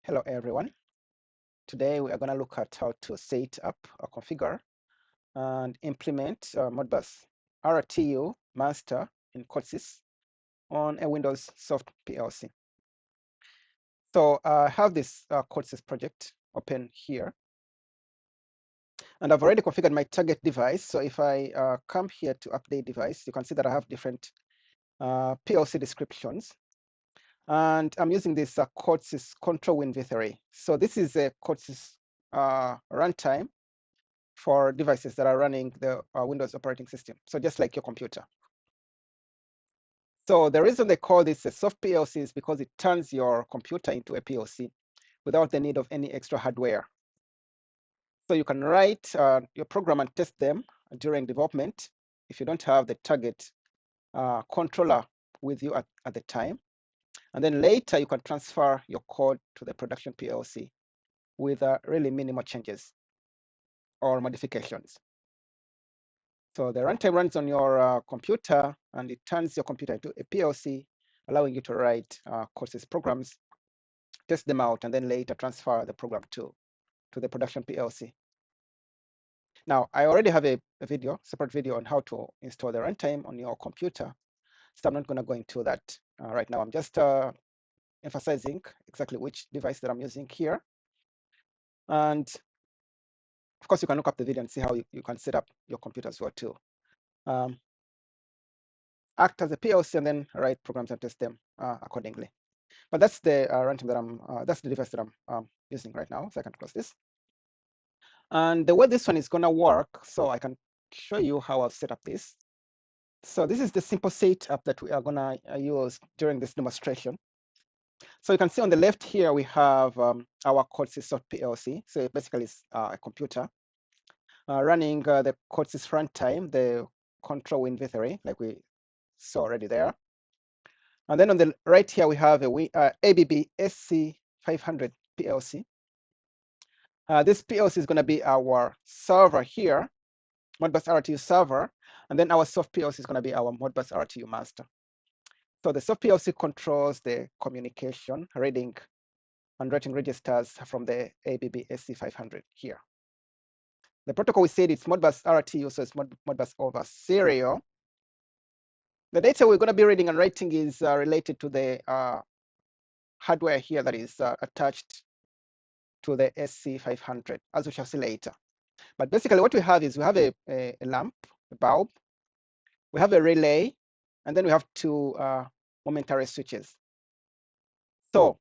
Hello everyone. Today we are going to look at how to set up or configure and implement Modbus RTU Master in Codesys on a Windows SoftPLC. So I have this Codesys project open here, and I've already configured my target device. So if I come here to update device, you can see that I have different PLC descriptions. And I'm using this Codesys Control Win V3. So this is a Codesys runtime for devices that are running the Windows operating system. So just like your computer. So the reason they call this a soft PLC is because it turns your computer into a PLC without the need of any extra hardware. So you can write your program and test them during development if you don't have the target controller with you at the time. And then later you can transfer your code to the production PLC with really minimal changes or modifications. So the runtime runs on your computer, and it turns your computer into a PLC, allowing you to write Codesys programs, test them out, and then later transfer the program to the production PLC. Now, I already have a separate video on how to install the runtime on your computer, so I'm not going to go into that right now. I'm just emphasizing exactly which device that I'm using here. And of course, you can look up the video and see how you can set up your computer as well too. Act as a PLC and then write programs and test them accordingly. But that's the runtime that that's the device that I'm using right now. So I can close this. And the way this one is gonna work, so I can show you how I've set up this. So this is the simple setup that we are gonna use during this demonstration. So you can see on the left here, we have our Codesys SoftPLC. So basically it's a computer running the Codesys runtime, the Control Win V3, like we saw already there. And then on the right here, we have a ABB SC500 PLC. This PLC is going to be our server here, Modbus RTU Server, and then our soft PLC is going to be our Modbus RTU Master. So the soft PLC controls the communication, reading and writing registers from the ABB SC500 here. The protocol we said it's Modbus RTU, so it's Modbus over serial. The data we're going to be reading and writing is related to the hardware here that is attached to the SC500, as we shall see later. But basically what we have is we have a lamp, a bulb, we have a relay, and then we have two momentary switches. So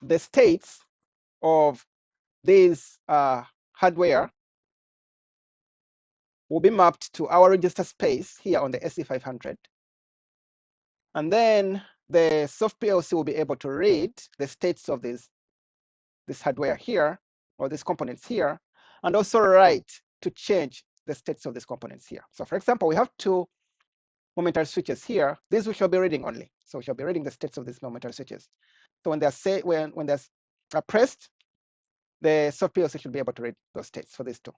the states of this hardware will be mapped to our register space here on the SC500. And then the soft PLC will be able to read the states of this hardware here, or these components here, and also write to change the states of these components here. So for example, we have two momentary switches here. These we shall be reading only. So we shall be reading the states of these momentary switches. So when they're pressed, the soft PLC should be able to read those states for these two.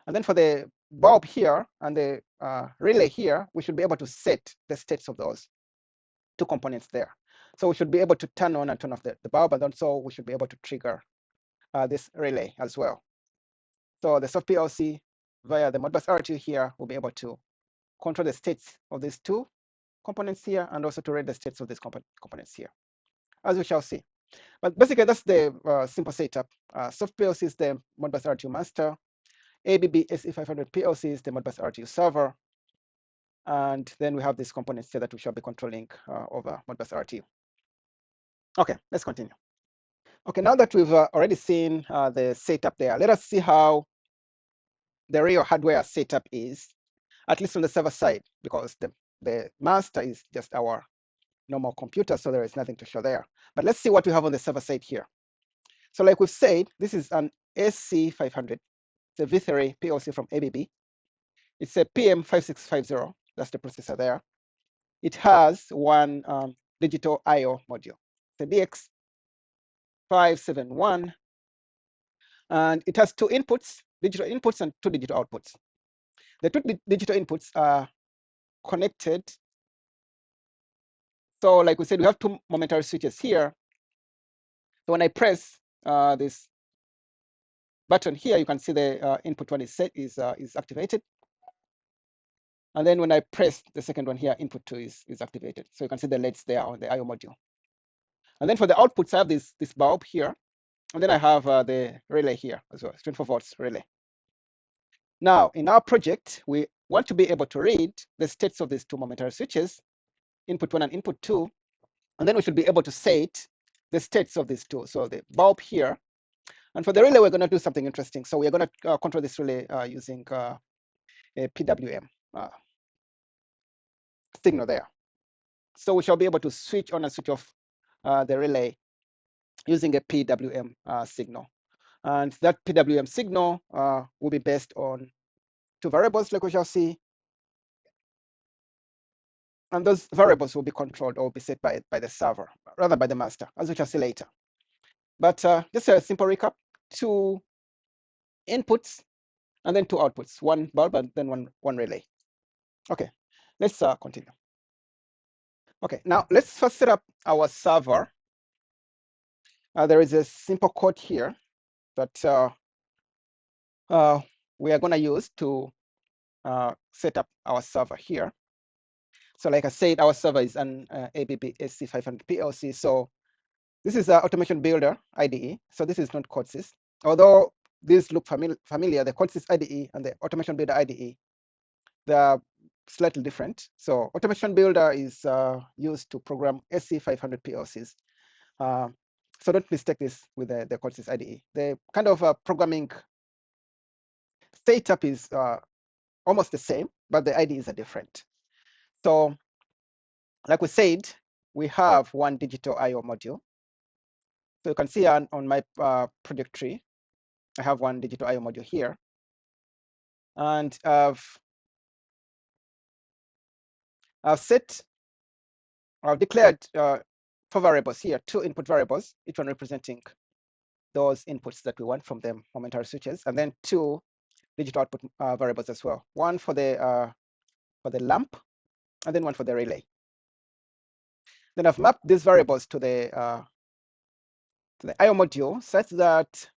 And then for the bulb here and the relay here, we should be able to set the states of those two components there. So we should be able to turn on and turn off the bulb, and also we should be able to trigger this relay as well. So the soft PLC via the Modbus RTU here will be able to control the states of these two components here, and also to read the states of these components here, as we shall see. But basically, that's the simple setup. Soft PLC is the Modbus RTU Master. ABB SC500 PLC is the Modbus RTU Server. And then we have these components here that we shall be controlling over Modbus RTU. Okay, let's continue. Okay, now that we've already seen the setup there, let us see how the real hardware setup is, at least on the server side, because the master is just our normal computer, so there is nothing to show there. But let's see what we have on the server side here. So like we've said, this is an SC500. It's a V3 PLC from ABB. It's a PM5650. That's the processor there. It has one digital I/O module. It's a DX571. And it has two inputs, digital inputs and two digital outputs. The two digital inputs are connected. So like we said, we have two momentary switches here. So when I press this button here, you can see the input one is activated. And then when I press the second one here, input 2 is activated. So you can see the LEDs there on the I/O module. And then for the outputs, I have this bulb here. And then I have the relay here as well, 24 volts relay. Now, in our project, we want to be able to read the states of these two momentary switches, input 1 and input 2. And then we should be able to set the states of these two. So the bulb here. And for the relay, we're going to do something interesting. So we're going to control this relay using a PWM signal there. So we shall be able to switch on and switch off the relay using a PWM signal. And that PWM signal will be based on two variables, like we shall see. And those variables will be controlled or will be set by the server, rather by the master, as we shall see later. But just a simple recap: two inputs and then two outputs, one bulb and then one relay. Okay, let's continue. Okay, now let's first set up our server. There is a simple code here that we are going to use to set up our server here. So like I said, our server is an ABB SC500 PLC. So this is Automation Builder IDE. So this is not Codesys. Although these look familiar, the Codesys IDE and the Automation Builder IDE, they are slightly different. So Automation Builder is used to program SC500 PLCs. So don't mistake this with the Codesys IDE. The kind of programming setup is almost the same, but the IDEs are different. So like we said, we have one digital I/O module. So you can see on my project tree, I have one digital I/O module here. And I've declared 4 variables here, 2 input variables, each one representing those inputs that we want from the momentary switches, and then 2 digital output variables as well. One for the lamp, and then one for the relay. Then I've mapped these variables to the I/O module such that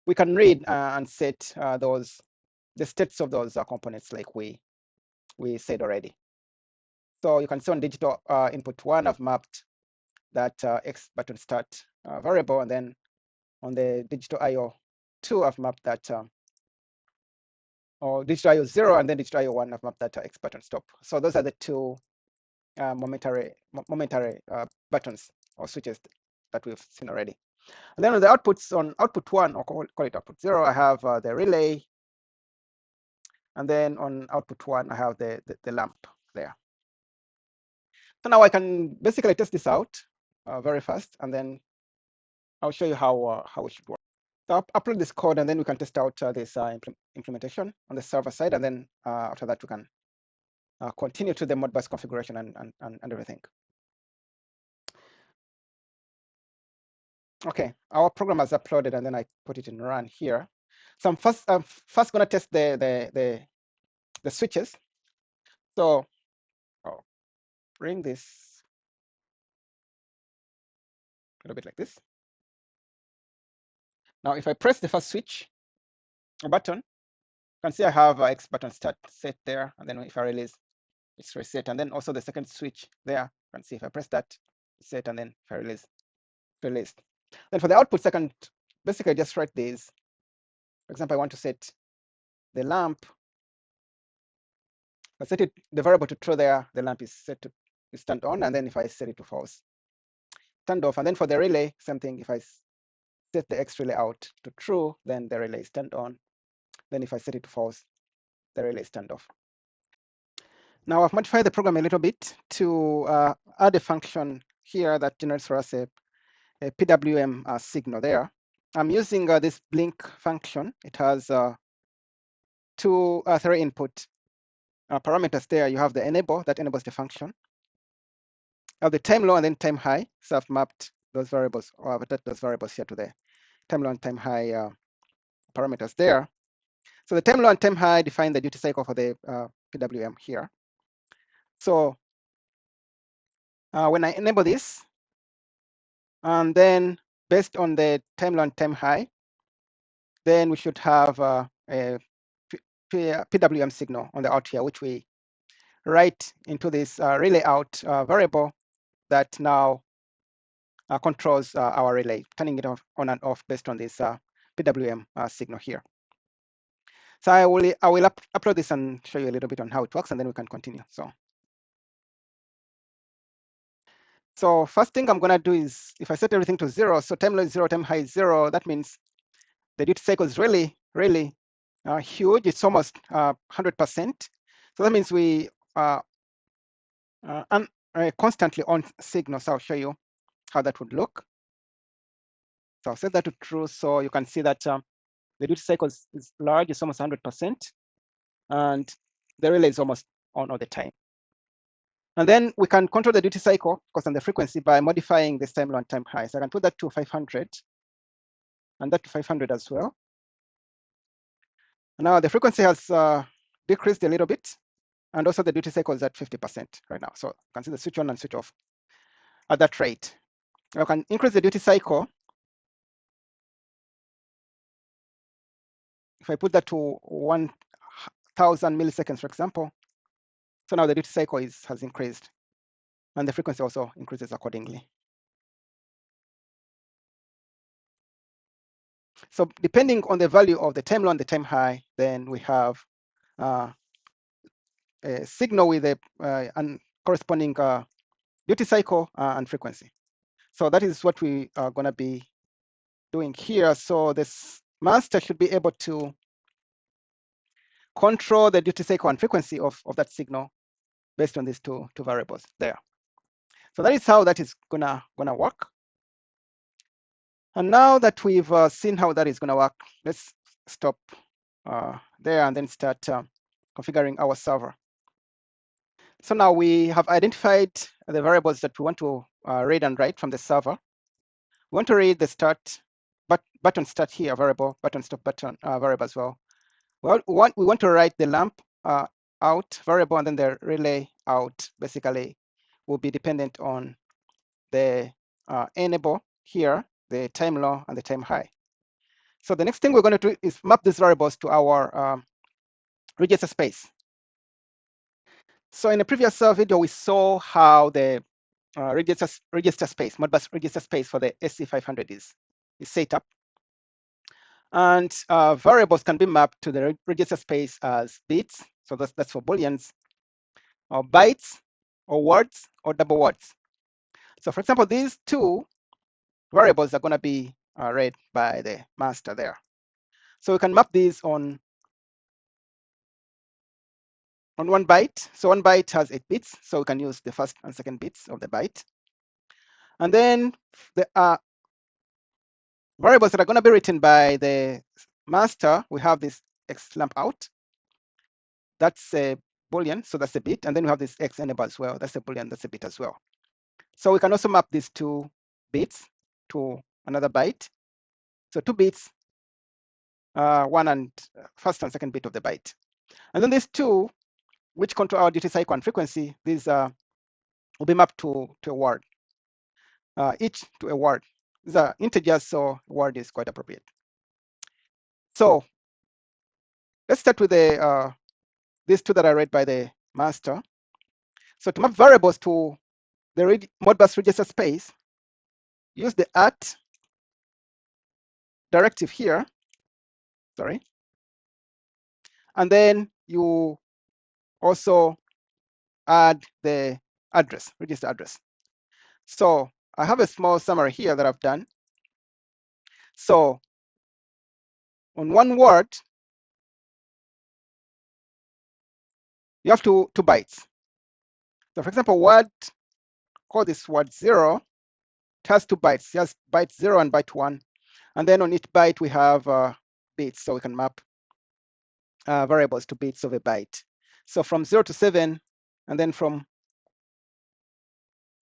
we can read and set the states of those components like we said already. So you can see on digital input 1, I've mapped that X button start variable, and then on the digital I/O 2, I've mapped that, or digital I/O 0, and then digital I/O 1, I've mapped that X button stop. So those are the 2 momentary buttons or switches that we've seen already. And then on the outputs, on output 1, or call it output 0, I have the relay. And then on output 1, I have the lamp there. So now I can basically test this out very fast, and then I'll show you how it should work. So I'll upload this code, and then we can test out this implementation on the server side, and then after that we can continue to the Modbus configuration and everything. Okay, our program has uploaded, and then I put it in run here. So I'm first going to test the switches. So I'll bring this a little bit like this. Now, if I press the first switch button, you can see I have X button start set there, and then if I release, it's reset. And then also the second switch there, you can see if I press that, set, and then if I release, released. Then for the outputs, I can basically just write these. For example, I want to set the lamp. I set it, the variable to true there, the lamp is set to is turned on, and then if I set it to false, turned off. And then for the relay, same thing. If I set the X relay out to true, then the relay is turned on. Then if I set it to false, the relay is turned off. Now I've modified the program a little bit to add a function here that generates for us a PWM signal there. I'm using this blink function. It has 3 input parameters there. You have the enable, that enables the function. You have the time low and then time high. So I've mapped those variables, or I've attached those variables here to the time low and time high parameters there. So the time low and time high define the duty cycle for the PWM here. So when I enable this, And then based on the time low and time high, then we should have a PWM signal on the out here, which we write into this relay out variable that now controls our relay, turning it on and off based on this PWM signal here. So I will upload this and show you a little bit on how it works, and then we can continue. So first thing I'm going to do is, if I set everything to 0, so time low is 0, time high is 0, that means the duty cycle is really huge. It's almost 100%. So that means we constantly on signal. So I'll show you how that would look. So I'll set that to true, so you can see that the duty cycle is large, it's almost 100%, and the relay is almost on all the time. And then we can control the duty cycle, of course, and the frequency by modifying this time low and time high. So I can put that to 500, and that to 500 as well. And now the frequency has decreased a little bit, and also the duty cycle is at 50% right now. So you can see the switch on and switch off at that rate. I can increase the duty cycle. If I put that to 1,000 milliseconds, for example, so now the duty cycle has increased, and the frequency also increases accordingly. So depending on the value of the time low and the time high, then we have a signal with a corresponding duty cycle and frequency. So that is what we are going to be doing here. So this master should be able to control the duty cycle and frequency of that signal based on these two variables there. So that is how that is gonna work. And now that we've seen how that is gonna work, let's stop there and then start configuring our server. So now we have identified the variables that we want to read and write from the server. We want to read the start button start here variable, button stop button variable as well. Well, we want to write the lamp out variable, and then the relay out basically will be dependent on the enable here, the time low and the time high. So the next thing we're going to do is map these variables to our register space. So in the previous video, we saw how the register space, Modbus register space for the SC500 is set up. And variables can be mapped to the register space as bits. So that's for booleans, or bytes, or words, or double words. So for example, these two variables are going to be read by the master there. So we can map these on 1 byte. So 1 byte has 8 bits, so we can use the first and second bits of the byte. And then the variables that are going to be written by the master, we have this x lamp out. That's a boolean, so that's a bit. And then we have this x enable as well. That's a boolean, that's a bit as well. So we can also map these 2 bits to another byte. So 2 bits, one and first and second bit of the byte. And then these 2, which control our duty cycle and frequency, these will be mapped to a word, each to a word. These are integers, so word is quite appropriate. So let's start with the these 2 that are read by the master. So to map variables to the Modbus register space, use the at directive here, sorry. And then you also add the address, register address. So I have a small summary here that I've done. So on 1 word, you have 2 bytes. So for example, call this word 0, it has 2 bytes. It has byte 0 and byte 1. And then on each byte, we have bits, so we can map variables to bits of a byte. So from 0 to 7, and then from,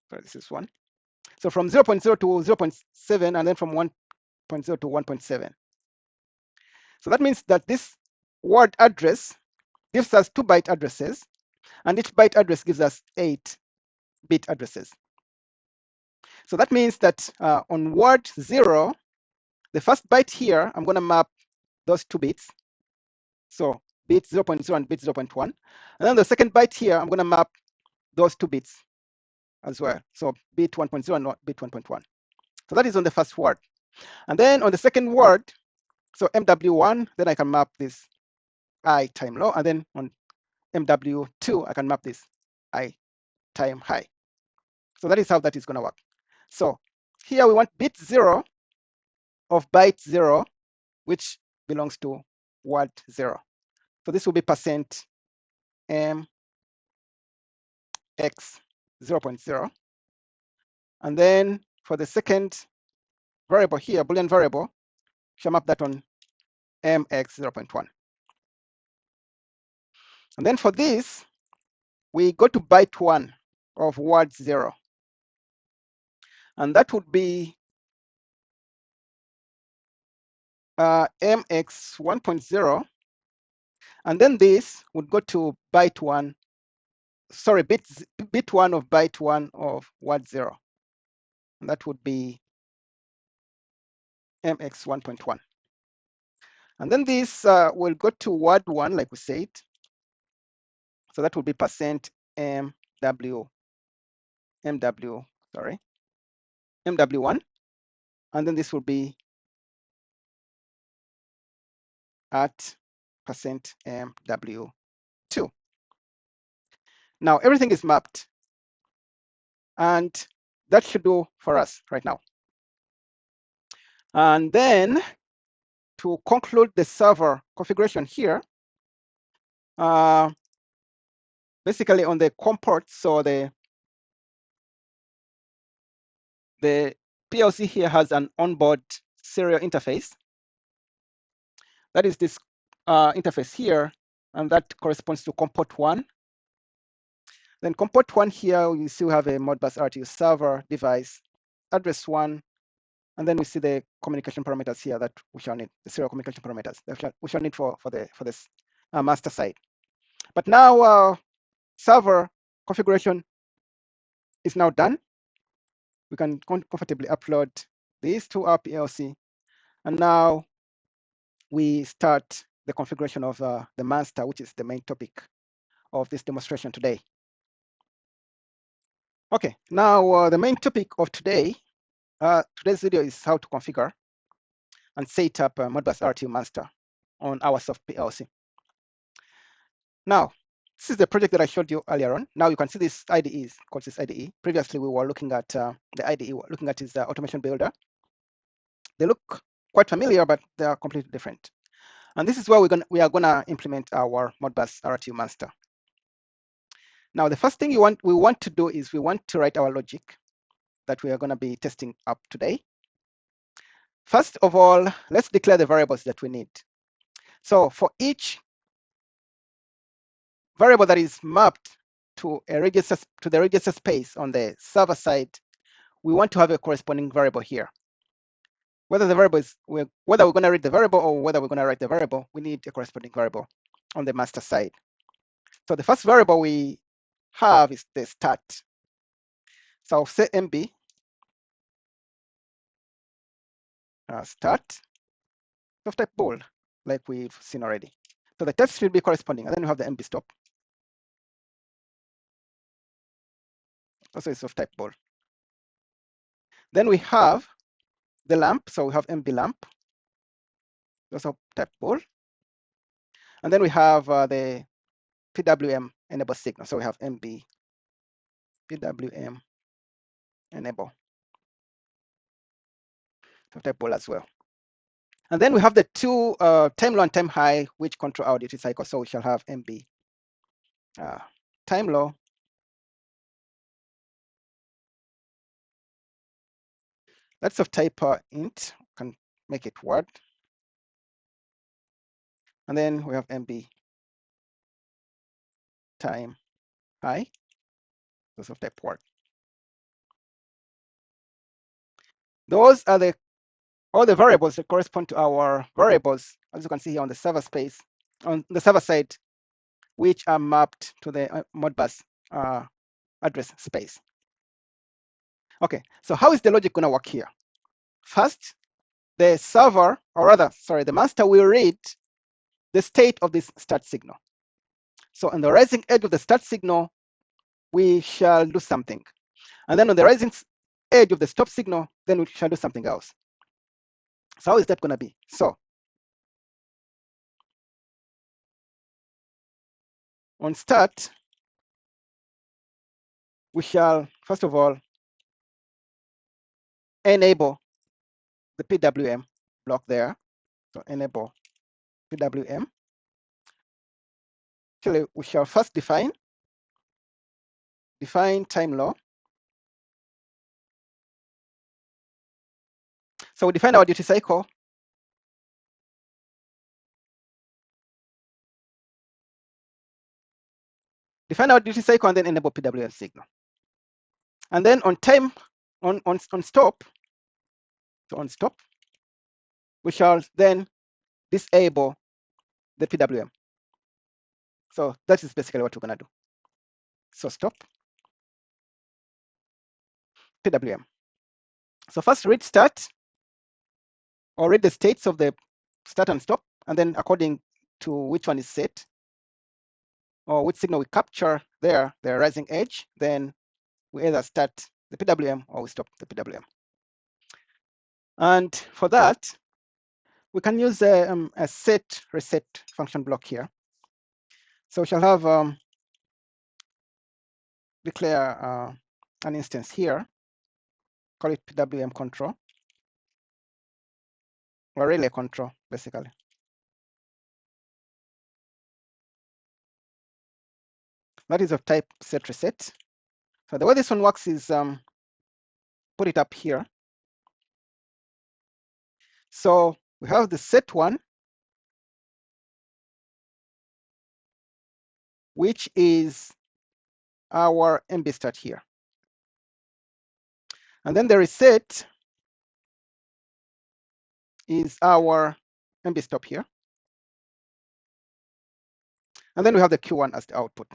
sorry, this is 1. So from 0.0 to 0.7, and then from 1.0 to 1.7. So that means that this word address gives us 2 byte addresses, and each byte address gives us 8 bit addresses. So that means that on word 0, the first byte here, I'm going to map those 2 bits. So bit 0.0 and bit 0.1. And then the second byte here, I'm going to map those 2 bits as well. So bit 1.0 and bit 1.1. So that is on the first word. And then on the second word, so MW1, then I can map this I time low. And then on MW2, I can map this I time high. So that is how that is going to work. So here we want bit 0 of byte 0, which belongs to word 0. So this will be percent M X 0.0. And then for the second variable here, Boolean variable, shall map that on MX 0.1. And then for this, we go to byte 1 of word 0. And that would be MX 1.0. And then this would go to byte 1, sorry, bit 1 of byte 1 of word 0. And that would be MX 1.1. And then this will go to word 1, like we said. So that would be percent MW1. And then this will be at percent MW2. Now everything is mapped, and that should do for us right now. And then to conclude the server configuration here, basically on the COM ports, so the PLC here has an onboard serial interface. That is this interface here, and that corresponds to COM port 1. Then COM port 1 here, you still have a Modbus RTU server device, address 1, and then we see the communication parameters here that we shall need, the serial communication parameters that we shall need for this master side. But now server configuration is now done. We can comfortably upload these to our PLC, and now we start the configuration of the master, which is the main topic of this demonstration today. Okay, now the main topic of today's video is how to configure and set up Modbus RTU Master on our SoftPLC. Now, this is the project that I showed you earlier on. Now you can see this IDE is Codesys IDE. Previously, we were looking at the IDE, looking at its automation builder. They look quite familiar, but they are completely different. And this is where we are gonna implement our Modbus RTU Master. Now, the first thing we want to do is we want to write our logic that we are gonna be testing up today. First of all, let's declare the variables that we need. So for each variable that is mapped to a register, to the register space on the server side, we want to have a corresponding variable here. Whether the variable is whether we're going to read the variable or whether we're going to write the variable, we need a corresponding variable on the master side. So the first variable we have is the start. So I'll say MB start of type bool, like we've seen already. So the text should be corresponding, and then we have the MB stop. Also, it's of type bool. Then we have the lamp, so we have MB lamp, also type bool. And then we have the PWM enable signal, so we have MB PWM enable, so type bool as well. And then we have the two time low and time high, which control our duty cycle, so we shall have MB time low that's of type int, can make it word. And then we have MB time high, those of type word. Those are all the variables that correspond to our variables, as you can see here on the server space, on the server side, which are mapped to the Modbus address space. Okay, so how is the logic going to work here? First, the server, or rather, sorry, the master will read the state of this start signal. So on the rising edge of the start signal, we shall do something. And then on the rising edge of the stop signal, then we shall do something else. So how is that going to be? So on start, we shall, first of all, enable the PWM block there. So enable PWM. Actually, we shall first define time law. So we define our duty cycle. Define our duty cycle and then enable PWM signal. And then on time, on stop, so on stop, we shall then disable the PWM. So that is basically what we're going to do. So stop PWM. So first read start, or read the states of the start and stop, and then according to which one is set, or which signal we capture there, the rising edge, then we either start the PWM or we stop the PWM. And for that, we can use a set reset function block here. So we shall have declare an instance here, call it PWM control, or relay control, basically. That is of type set reset. So the way this one works is put it up here. So we have the set one, which is our MB start here. And then the reset is our MB stop here. And then we have the Q1 as the output.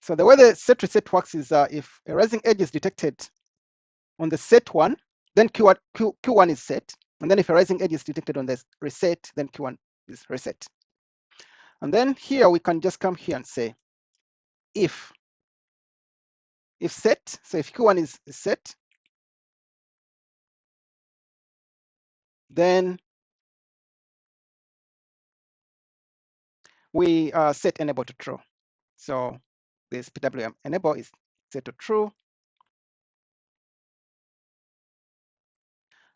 So the way the set reset works is if a rising edge is detected on the set one, then Q1 is set. And then if a rising edge is detected on the reset, then Q1 is reset. And then here we can just come here and say if set, so if Q1 is set, then we set enable to true. So this PWM enable is set to true.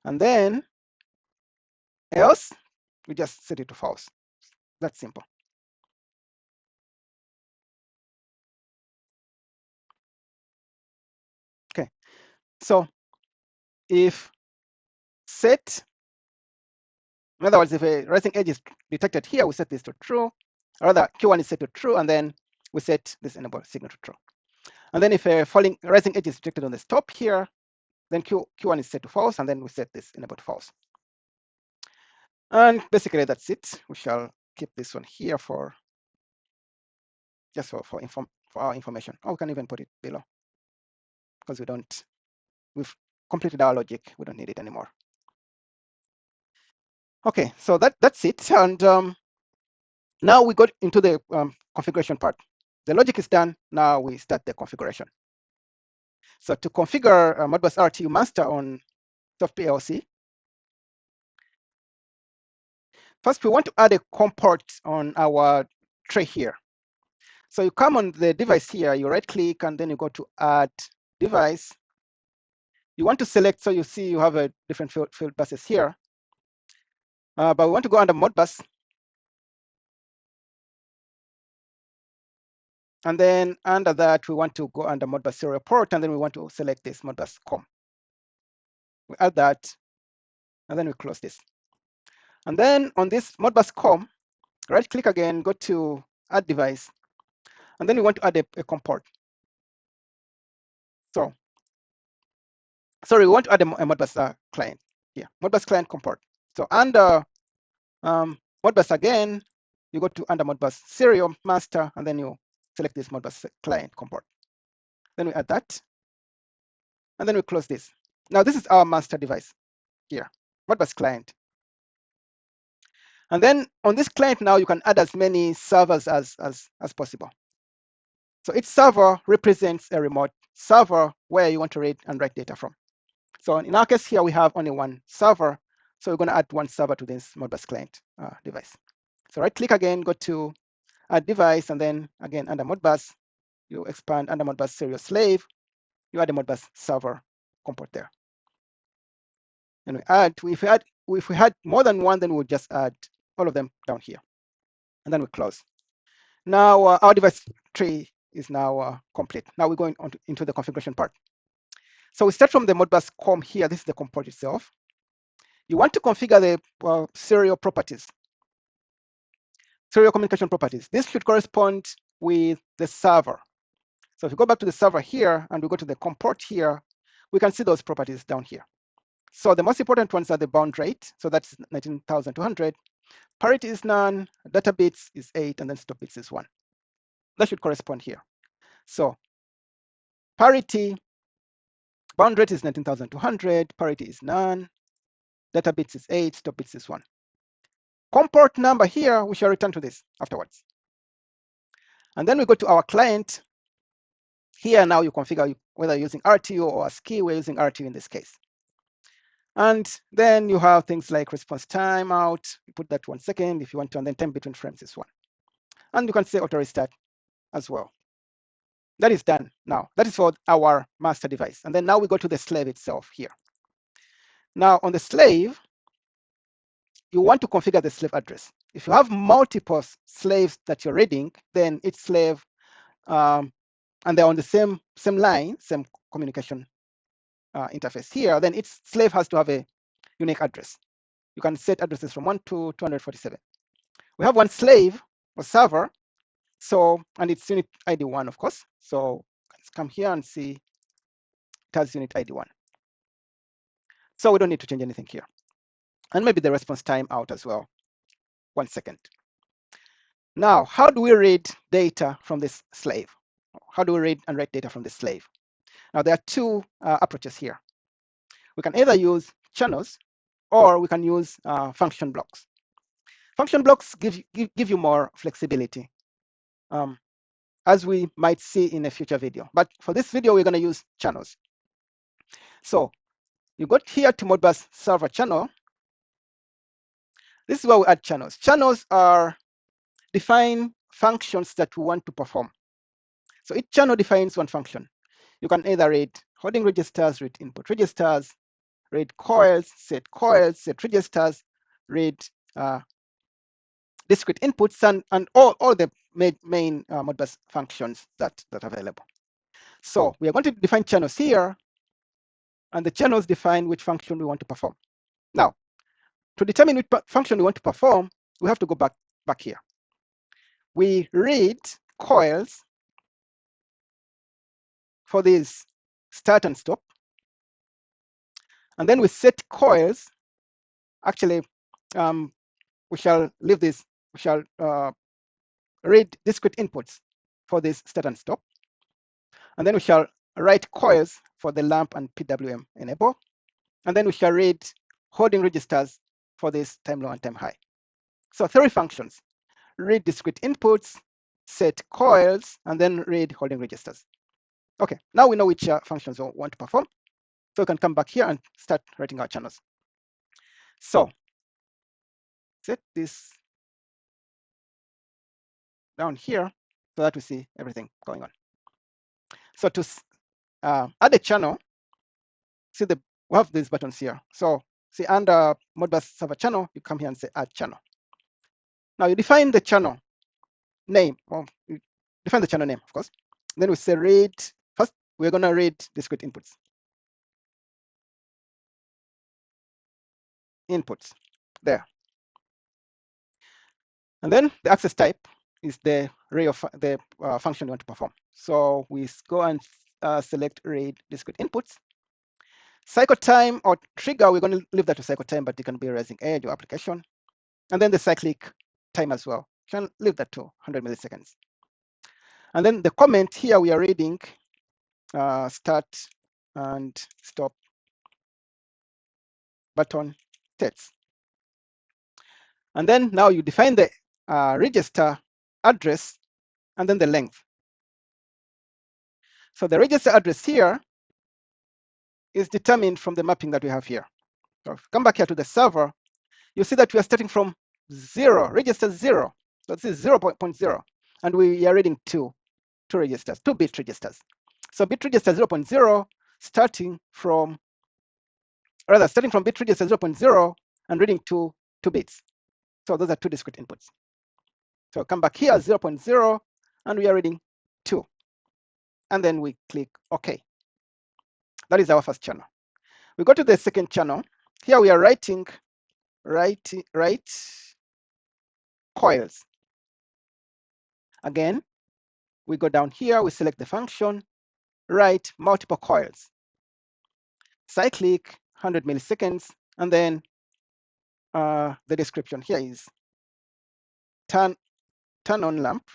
And then else, we just set it to false. That's simple. Okay, so if set, in other words, if a rising edge is detected here, we set this to true. Or rather, Q1 is set to true, and then we set this enable signal to true. And then if a falling rising edge is detected on the stop here, then Q1 is set to false, and then we set this enable to false. And basically that's it. We shall keep this one here for just for our information. Or we can even put it below because we've completed our logic. We don't need it anymore. Okay, so that's it. And now we got into the configuration part. The logic is done. Now we start the configuration. So to configure Modbus RTU Master on SoftPLC, first we want to add a COM port on our tray here. So you come on the device here, you right click, and then you go to add device. You want to select, so you see you have a different field buses here. But we want to go under Modbus. And then under that, we want to go under Modbus serial port, and then we want to select this Modbus COM. We add that, and then we close this. And then on this Modbus COM, right click again, go to add device, and then we want to add a COM port. So, sorry, we want to add a Modbus client here, Modbus client COM port. So under Modbus again, you go to under Modbus serial master, and then you select this Modbus client comport. Then we add that, and then we close this. Now this is our master device here, Modbus client. And then on this client now, you can add as many servers as possible. So each server represents a remote server where you want to read and write data from. So in our case here, we have only one server. So we're going to add one server to this Modbus client device. So right click again, go to add device, and then again under Modbus, you expand under Modbus serial slave, you add a Modbus server comport there. And we add, if we had more than one, then we'll just add all of them down here. And then we close. Now our device tree is now complete. Now we're going on into the configuration part. So we start from the Modbus COM here. This is the comport itself. You want to configure the serial properties, serial communication properties. This should correspond with the server. So if we go back to the server here and we go to the comport here, we can see those properties down here. So the most important ones are the bound rate. So that's 19,200. Parity is none, data bits is 8, and then stop bits is 1. That should correspond here. So parity, bound rate is 19,200, parity is none, data bits is 8, stop bits is 1. Comport number here, we shall return to this afterwards. And then we go to our client. Here now you configure whether you're using RTU or ASCII. We're using RTU in this case. And then you have things like response timeout. You put that 1 second if you want to, and then time between frames is 1. And you can say auto restart as well. That is done now. That is for our master device. And then now we go to the slave itself here. Now on the slave, you want to configure the slave address. If you have multiple slaves that you're reading, then each slave, and they're on the same line, same communication interface here, then each slave has to have a unique address. You can set addresses from 1 to 247. We have one slave or server, so, and it's unit ID 1, of course. So let's come here and see it has unit ID 1. So we don't need to change anything here. And maybe the response time out as well. 1 second. Now, how do we read data from this slave? How do we read and write data from this slave? Now, there are two approaches here. We can either use channels or we can use function blocks. Function blocks give you more flexibility, as we might see in a future video. But for this video, we're going to use channels. So you go here to Modbus server channel. This is where we add channels. Channels are defined functions that we want to perform. So each channel defines one function. You can either read holding registers, read input registers, read coils, set registers, read discrete inputs, and all the main Modbus functions that are available. So we are going to define channels here, and the channels define which function we want to perform. Now, to determine which function we want to perform, we have to go back here. We read coils for this start and stop, and then we set coils. Actually, we shall leave this. We shall read discrete inputs for this start and stop, and then we shall write coils for the lamp and PWM enable, and then we shall read holding registers for this time low and time high. So 3 functions: read discrete inputs, set coils, and then read holding registers. Okay, now we know which functions we want to perform. So we can come back here and start writing our channels. So set this down here so that we see everything going on. So to add a channel, see we have these buttons here. So see under Modbus server channel, you come here and say add channel. Now you define the channel name, or you define the channel name, of course. Then we say read. First, we're going to read discrete inputs. There. And then the access type is the array of the function you want to perform. So we go and select read discrete inputs. Cycle time or trigger, we're going to leave that to cycle time, but it can be raising edge or application. And then the cyclic time as well. You can leave that to 100 milliseconds. And then the comment here we are reading start and stop button states. And then now you define the register address and then the length. So the register address here is determined from the mapping that we have here. So if you come back here to the server, you see that we are starting from 0, register 0. So this is 0.0, and we are reading two registers, 2-bit registers. So bit register 0.0 starting from bit register 0.0 and reading 2 bits. So those are two discrete inputs. So come back here 0.0 and we are reading 2. And then we click OK. That is our first channel. We go to the second channel. Here we are writing coils. Again, we go down here, we select the function, write multiple coils. Cyclic, 100 milliseconds, and then the description here is turn on lamp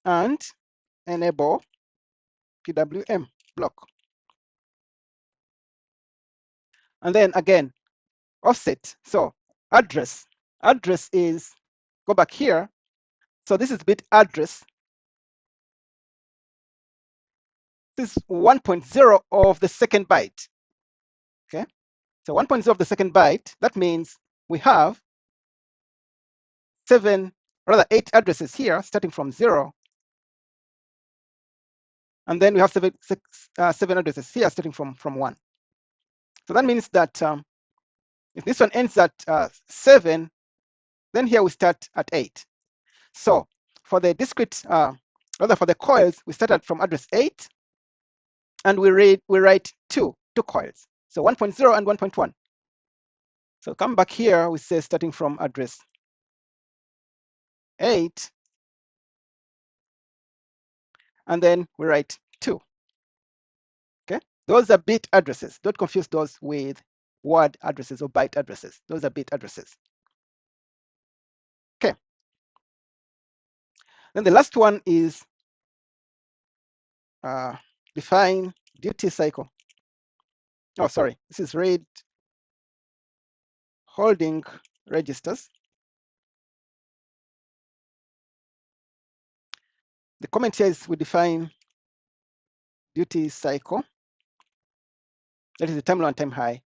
and enable PWM block. And then again, offset. So address is, go back here. So this is bit address. This is 1.0 of the second byte. Okay, so 1.0 of the second byte, that means we have 8 addresses here starting from 0. And then we have 7 addresses here starting from 1. So that means that if this one ends at 7, then here we start at 8. So for the discrete, for the coils, we start from address 8, and we write two coils. So 1.0 and 1.1. So come back here, we say starting from address 8, and then we write 2. Okay, those are bit addresses. Don't confuse those with word addresses or byte addresses. Those are bit addresses. Okay. Then the last one is define duty cycle. Oh, sorry, this is read holding registers. The comment here is we define duty cycle. That is the time low and time high.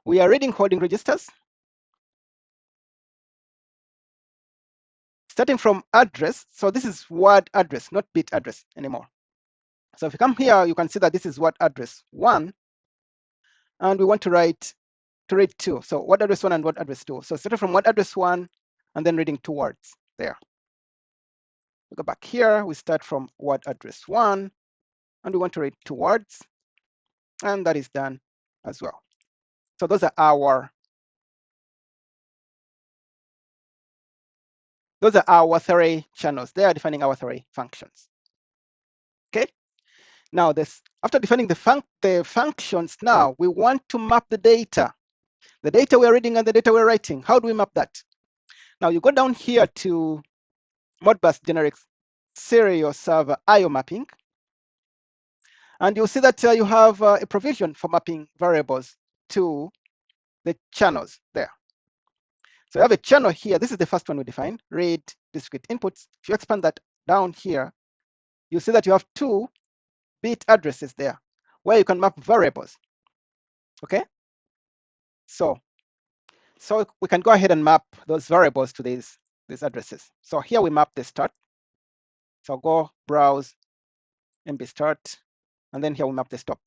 We are reading holding registers starting from address. So this is word address, not bit address anymore. So if you come here, you can see that this is word address 1, and we want to read 2. So word address 1 and word address 2. So starting from word address 1 and then reading 2 words there. We go back here, we start from word address 1, and we want to read 2 words, and that is done as well. So those are our three channels. They are defining our three functions. Okay. Now after defining the functions, now we want to map the data we're reading and the data we're writing. How do we map that? Now you go down here to Modbus generic serial server IO mapping, and you'll see that you have a provision for mapping variables to the channels there. So you have a channel here. This is the first one we defined, read discrete inputs. If you expand that down here, you see that you have 2 bit addresses there where you can map variables. Okay, so we can go ahead and map those variables to these addresses. So here we map the start. So go browse MB start, and then here we map the stop.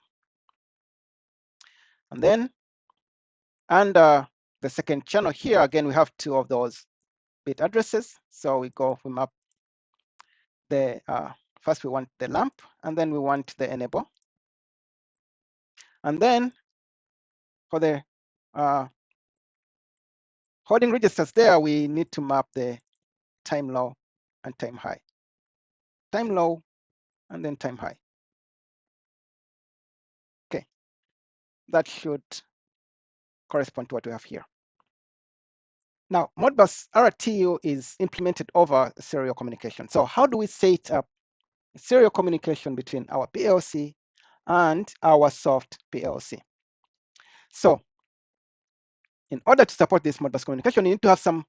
And then under the second channel here, again, we have 2 of those bit addresses. So we map the first we want the lamp, and then we want the enable. And then for the holding registers there, we need to map the time low and time high. Time low and then time high. Okay, that should correspond to what we have here. Now, Modbus RTU is implemented over serial communication. So how do we set up serial communication between our PLC and our soft PLC? So in order to support this Modbus communication, you need to have some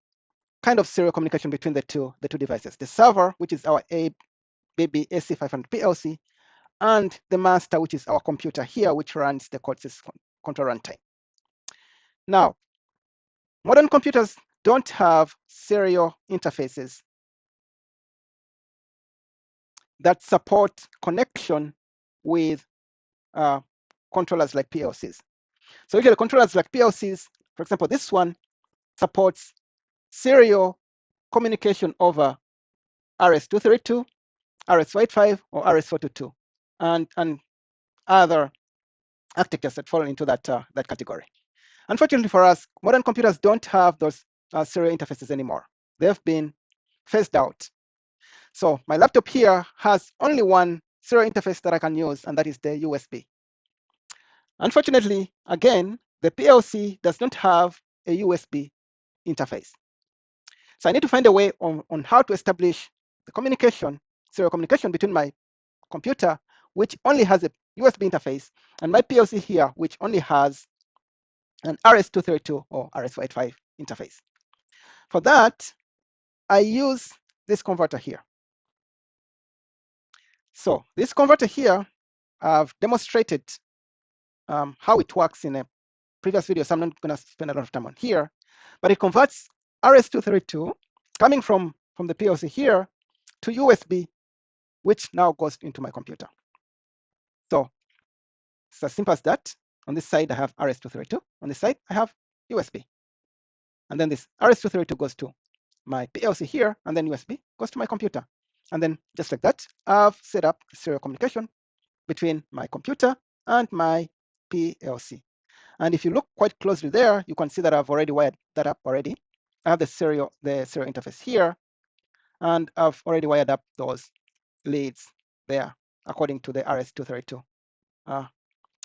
kind of serial communication between the two devices. The server, which is our baby SC500 PLC, and the master, which is our computer here, which runs the Codesys control runtime. Now, modern computers don't have serial interfaces that support connection with controllers like PLCs. So usually controllers like PLCs, for example, this one supports serial communication over RS-232, RS-485, or RS-422, and other architectures that fall into that category. Unfortunately for us, modern computers don't have those serial interfaces anymore. They've been phased out. So my laptop here has only one serial interface that I can use, and that is the USB. Unfortunately, again, the PLC does not have a USB interface. So I need to find a way on how to establish the communication, serial communication between my computer, which only has a USB interface, and my PLC here, which only has an RS-232 or RS-485 interface. For that, I use this converter here. So this converter here, I've demonstrated how it works in a previous video, so I'm not going to spend a lot of time on here, but it converts RS-232 coming from the PLC here to USB, which now goes into my computer. So it's as simple as that. On this side, I have RS-232. On this side, I have USB. And then this RS-232 goes to my PLC here, and then USB goes to my computer. And then just like that, I've set up serial communication between my computer and my PLC. And if you look quite closely there, you can see that I've already wired that up already. I have the serial interface here, and I've already wired up those leads there according to the RS-232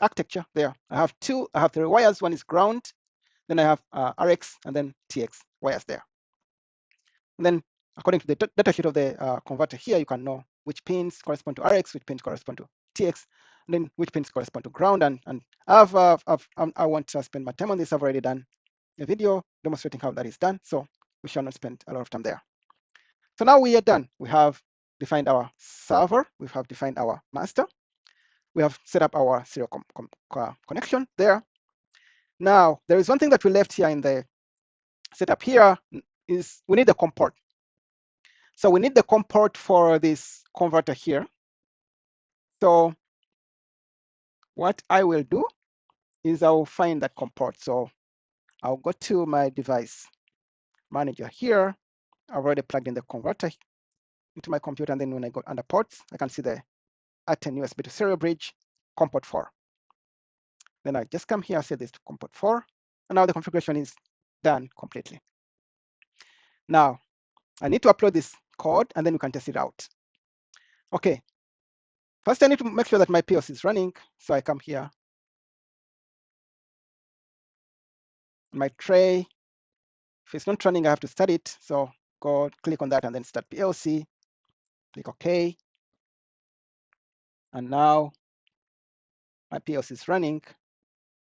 architecture there. I have three wires. One is ground, then I have RX, and then TX wires there. And then according to the datasheet of the converter here, you can know which pins correspond to RX, which pins correspond to TX, and then which pins correspond to ground. And I won't spend my time on this. I've already done a video demonstrating how that is done, so we shall not spend a lot of time there. So now we are done. We have defined our server. We have defined our master. We have set up our serial connection there. Now, there is one thing that we left here in the setup here is we need the COM port. So we need the COM port for this converter here. So what I will do is I'll find that COM port. So I'll go to my device manager here. I've already plugged in the converter into my computer, and then when I go under ports, I can see the R10 USB to serial bridge, COM port 4. Then I just come here, set this to COM port 4, and now the configuration is done completely. Now, I need to upload this code, and then we can test it out. Okay. First, I need to make sure that my PLC is running. So I come here, my tray. If it's not running, I have to start it. So go click on that and then start PLC. Click OK. And now my PLC is running.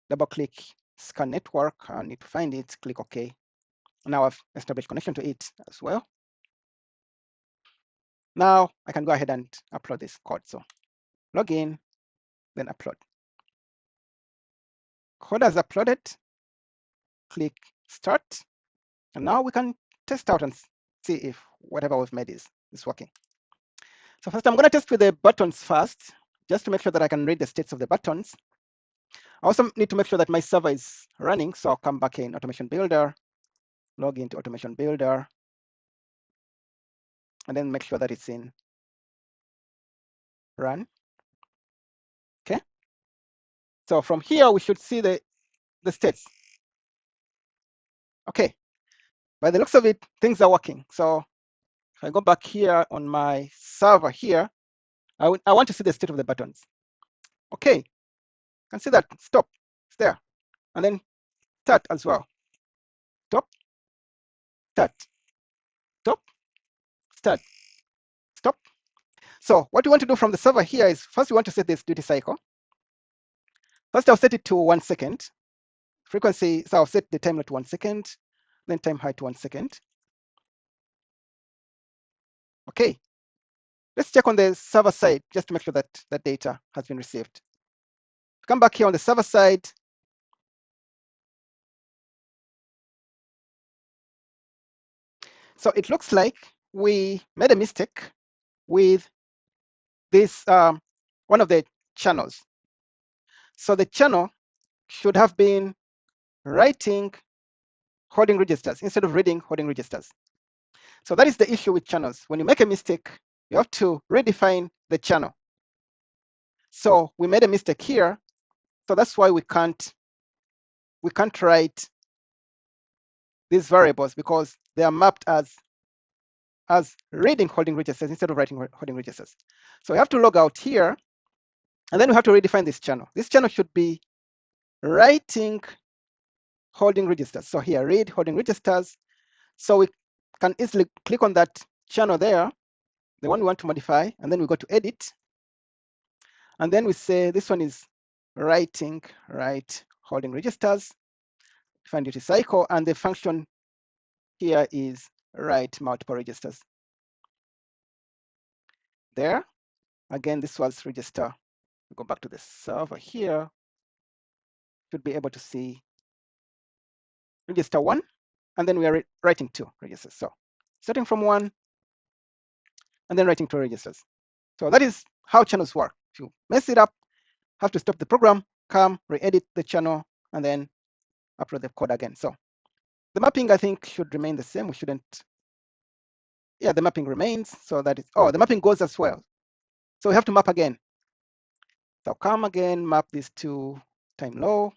Double click scan network. I need to find it. Click OK. Now I've established connection to it as well. Now I can go ahead and upload this code. So log in, then upload. Code has uploaded. Click start. And now we can test out and see if whatever we've made is working. So first, I'm going to test with the buttons first, just to make sure that I can read the states of the buttons. I also need to make sure that my server is running. So I'll come back in Automation Builder, log into Automation Builder, and then make sure that it's in run. Okay. So from here, we should see the states. Okay. By the looks of it, things are working. So if I go back here on my server here, I want to see the state of the buttons. Okay. You can see that stop. It's there. And then start as well. Stop. start, stop, start, stop. So what we want to do from the server here is first we want to set this duty cycle. First I'll set it to 1 second. Frequency, so I'll set the time low to 1 second, then time high to 1 second. Okay. Let's check on the server side just to make sure that that data has been received. Come back here on the server side. So it looks like we made a mistake with this one of the channels. So the channel should have been writing holding registers instead of reading holding registers. So that is the issue with channels. When you make a mistake, you have to redefine the channel. So we made a mistake here. So that's why we can't write these variables, because they are mapped as reading holding registers instead of writing holding registers. So we have to log out here, and then we have to redefine this channel. This channel should be writing holding registers. So here, read holding registers. So we can easily click on that channel there, the one we want to modify, and then we go to edit. And then we say this one is writing holding registers, define duty cycle, and the function here is write multiple registers. There, again, this was register. We go back to the server here, should be able to see register 1, and then we are writing 2 registers. So starting from 1, and then writing 2 registers. So that is how channels work. If you mess it up, have to stop the program, come, re-edit the channel, and then upload the code again. So the mapping, I think, should remain the same. We shouldn't, yeah, the mapping remains. So that is, oh, the mapping goes as well. So we have to map again. So come again, map this to time low,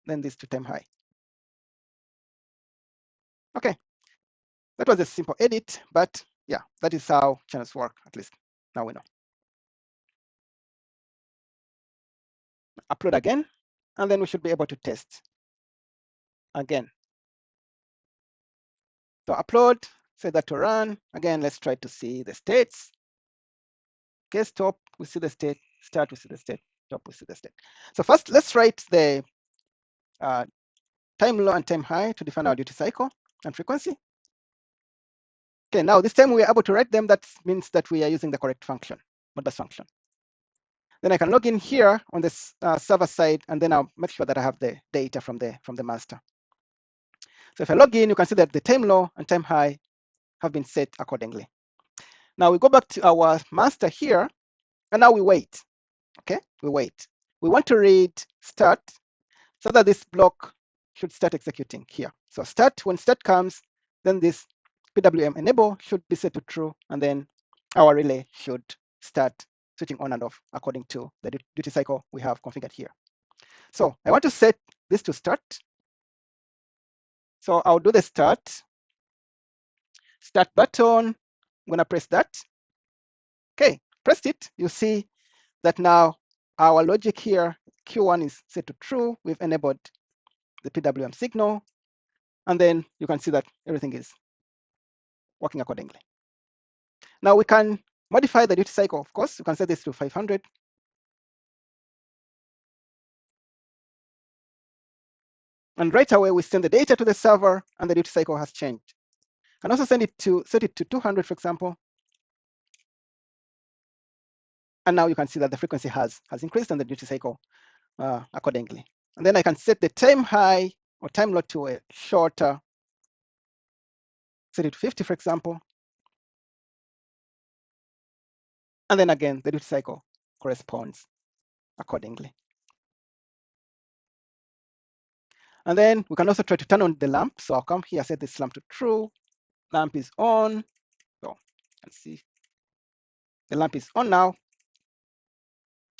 then this to time high. Okay, that was a simple edit, but yeah, that is how channels work, at least now we know. Upload again, and then we should be able to test again. So upload, set that to run. Again, let's try to see the states. Okay, stop, we see the state. Start, we see the state. Stop, we see the state. So first, let's write the time low and time high to define our duty cycle and frequency. Okay, now this time we are able to write them. That means that we are using the correct function, Modbus function. Then I can log in here on this server side, and then I'll make sure that I have the data from the master. So if I log in, you can see that the time low and time high have been set accordingly. Now we go back to our master here, and now we wait. Okay, we wait. We want to read start so that this block should start executing here. So start, when start comes, then this PWM enable should be set to true, and then our relay should start switching on and off according to the duty cycle we have configured here. So I want to set this to start. So I'll do the start button. I'm going to press that. Okay, pressed it. You see that now our logic here, Q1 is set to true. We've enabled the PWM signal, and then you can see that everything is working accordingly. Now we can modify the duty cycle, of course. You can set this to 500. And right away, we send the data to the server, and the duty cycle has changed. And also set it to 200, for example. And now you can see that the frequency has increased and the duty cycle accordingly. And then I can set the time high or time low to a shorter, set it to 50, for example. And then again, the duty cycle corresponds accordingly. And then we can also try to turn on the lamp. So I'll come here, set this lamp to true. Lamp is on. So let's see. The lamp is on now.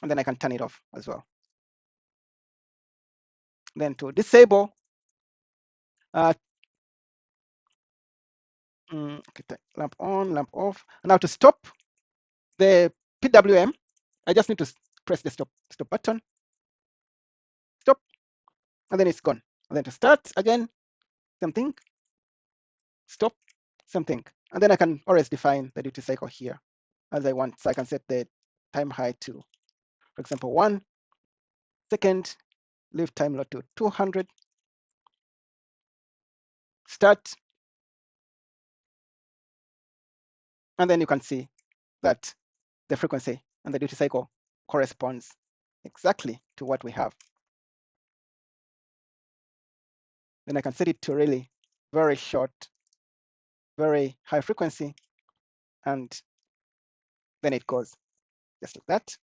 And then I can turn it off as well. Then to disable, okay, lamp on, lamp off. And now to stop the PWM, I just need to press the stop button. Stop, and then it's gone. And then to start again, same thing, stop, same thing. And then I can always define the duty cycle here as I want. So I can set the time height to, for example, 1 second, leave time load to 200, start, and then you can see that the frequency and the duty cycle corresponds exactly to what we have. Then I can set it to really very short, very high frequency, and then it goes just like that.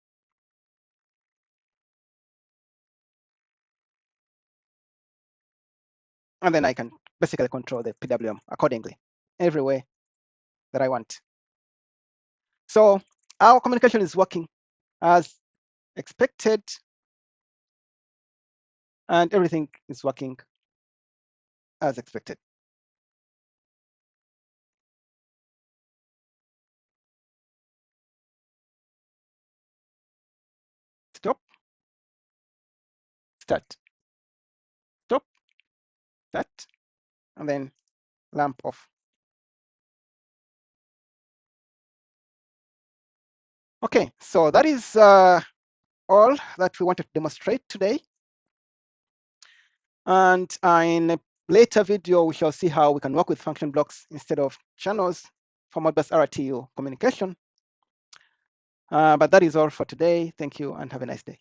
And then I can basically control the PWM accordingly, every way that I want. So our communication is working as expected, and everything is working as expected. Stop, start, stop, start, and then lamp off. Okay, so that is all that we wanted to demonstrate today. And in a later video, we shall see how we can work with function blocks instead of channels for Modbus RTU communication. But that is all for today. Thank you and have a nice day.